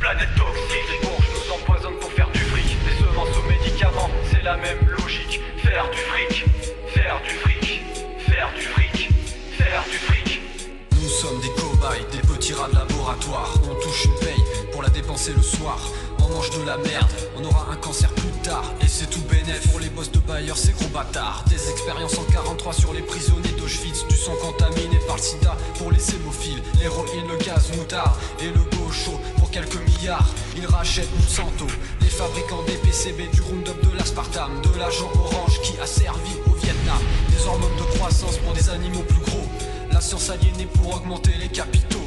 Planète toxique, les bourges nous empoisonnent pour faire du fric. Des semences aux médicaments, c'est la même logique. Faire du fric, faire du fric, faire du fric, faire du fric. Nous sommes des cobayes, des petits rats de laboratoire. On touche une paye pour la dépenser le soir. On mange de la merde, on aura un cancer plus tard. Et c'est tout bénef pour les boss de bailleurs, ces gros bâtards. Des expériences en 43 sur les prisonniers d'Auschwitz. Du sang contaminé par le sida pour les hémophiles. L'héroïne, le gaz moutarde et le gaucho pour quelques milliards. Ils rachètent Monsanto, les fabricants des PCB, du Roundup, de l'aspartame, de l'agent orange qui a servi au Vietnam. Des hormones de croissance pour des animaux plus gros. La science aliénée pour augmenter les capitaux.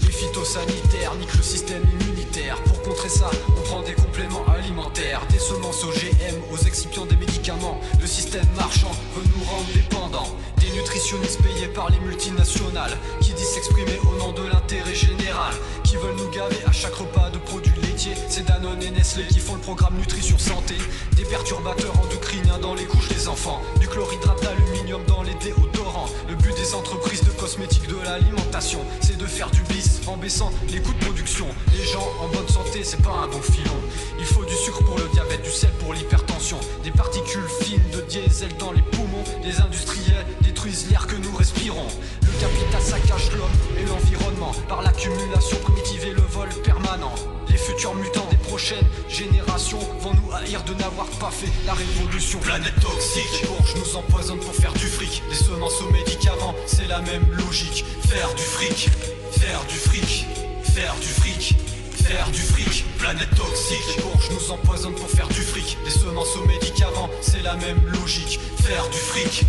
Les phytosanitaires niquent le système immunitaire. Pour contrer ça, on prend des compléments alimentaires. Des semences OGM, aux excipients des médicaments. Le système marchand veut nous rendre dépendants. Des nutritionnistes payés par les multinationales qui disent s'exprimer au nom de l'intérêt général. Qui veulent nous gaver à chaque repas de produits laitiers. C'est Danone et Nestlé qui font le programme Nutrition Santé. Des perturbateurs endocriniens dans les couches des enfants. Du chlorhydrate d'aluminium dans les déodorants. Le but des entreprises de cosmétiques de l'alimentation, c'est de faire du bis en baissant les coûts de production. Les gens en bonne santé, c'est pas un bon filon. Il faut du sucre pour le diabète, du sel pour l'hypertension. Des particules fines de diesel dans les poumons. Les industriels détruisent l'air que nous respirons. Le capital saccage l'homme et l'environnement par l'accumulation primitive et le vol permanent. Les futurs mutants des prochaines générations vont nous haïr de n'avoir pas fait la révolution. Planète toxique, les bourges nous empoisonnent pour faire du fric. Des semences aux médicaments, c'est la même logique. faire du fric, faire du fric, faire du fric, faire du fric. Planète toxique, les bourges nous empoisonnent pour faire du fric. Des semences aux médicaments, c'est la même logique. faire du fric,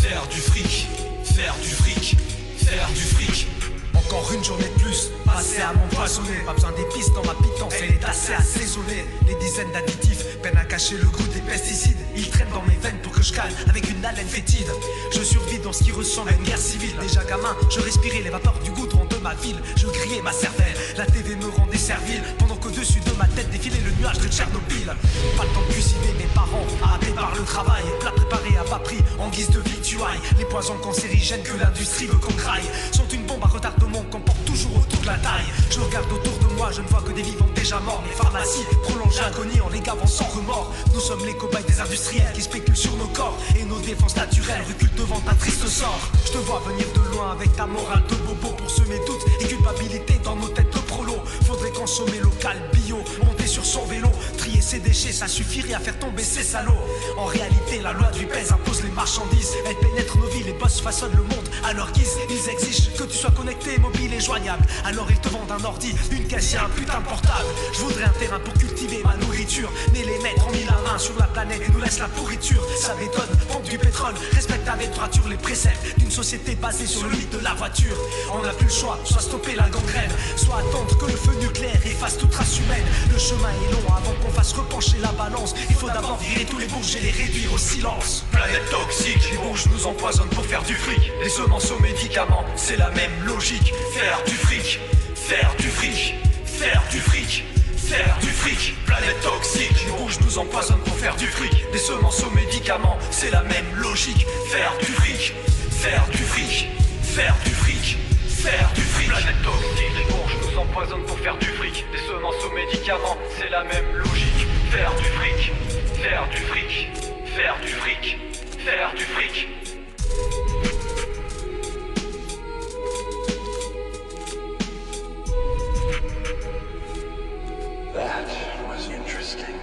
faire du fric, faire du fric, faire du fric. Encore une journée de plus, passée à m'empoisonner. Pas besoin d'épices dans ma pitance, elle est assez assaisonnée. Les dizaines d'additifs peinent à cacher le goût des pesticides. Ils traînent dans mes veines pour que je calme avec une haleine fétide. Je survis dans ce qui ressemble à une guerre civile. Déjà gamin, je respirais les vapeurs du goudron de ma ville. Je grillais ma cervelle, la TV me rendait servile. Pendant qu'au-dessus de ma tête défilait le nuage de Tchernobyl. Pas le temps de cuisiner, mes parents, happés par le travail. Plats préparés à bas prix, en guise de victuailles. Les poisons cancérigènes que l'industrie veut qu'on graille sont une bombe à retardement qu'on porte toujours autour de la taille. Je regarde autour de moi, je ne vois que des vivants déjà morts. Les pharmacies prolongent l'agonie en les gavant sans remords. Nous sommes les cobayes des industriels qui spéculent sur nos corps. Et nos défenses naturelles reculent devant un triste sort. Je te vois venir de loin avec ta morale de bobo pour semer doute et culpabilité dans nos têtes de prolo. Faudrait consommer local, bio, monter sur son vélo. Trier ses déchets, ça suffirait à faire tomber ces salauds. En réalité, la loi du pèse impose les marchandises. Elle pénètre nos vies, les boss façonnent le monde à leur guise. Ils exigent que tu sois connecté, mobile et joignable. Alors ils te vendent un ordi, une caisse et un putain de portable. Je voudrais un terrain pour cultiver ma nourriture. Mais les maîtres ont mis la main sur la planète et nous laissent la pourriture. Ça m'étonne, pompe du pétrole, respecte avec droiture les préceptes d'une société basée sur le mythe de la voiture. On n'a plus le choix, soit stopper la gangrène, soit attendre que le feu nucléaire efface toute trace humaine. Le chemin est long avant qu'on fasse repencher la balance. Il faut d'abord virer tous les bourges et les réduire au silence. Planète toxique, les bourges nous empoisonnent pour faire du fric. Les semences aux médicaments, c'est la même logique. Faire du fric, faire du fric, faire du fric, faire du fric. Planète toxique, les bourges nous empoisonnent pour faire du fric. Les semences aux médicaments, c'est la même logique. Faire du fric, faire du fric, faire du fric, faire du fric. Planète toxique, les bourges nous empoisonnent pour faire du fric. Les semences aux médicaments, c'est la même logique. Faire du fric, faire du fric, faire du fric, faire du fric. That was interesting.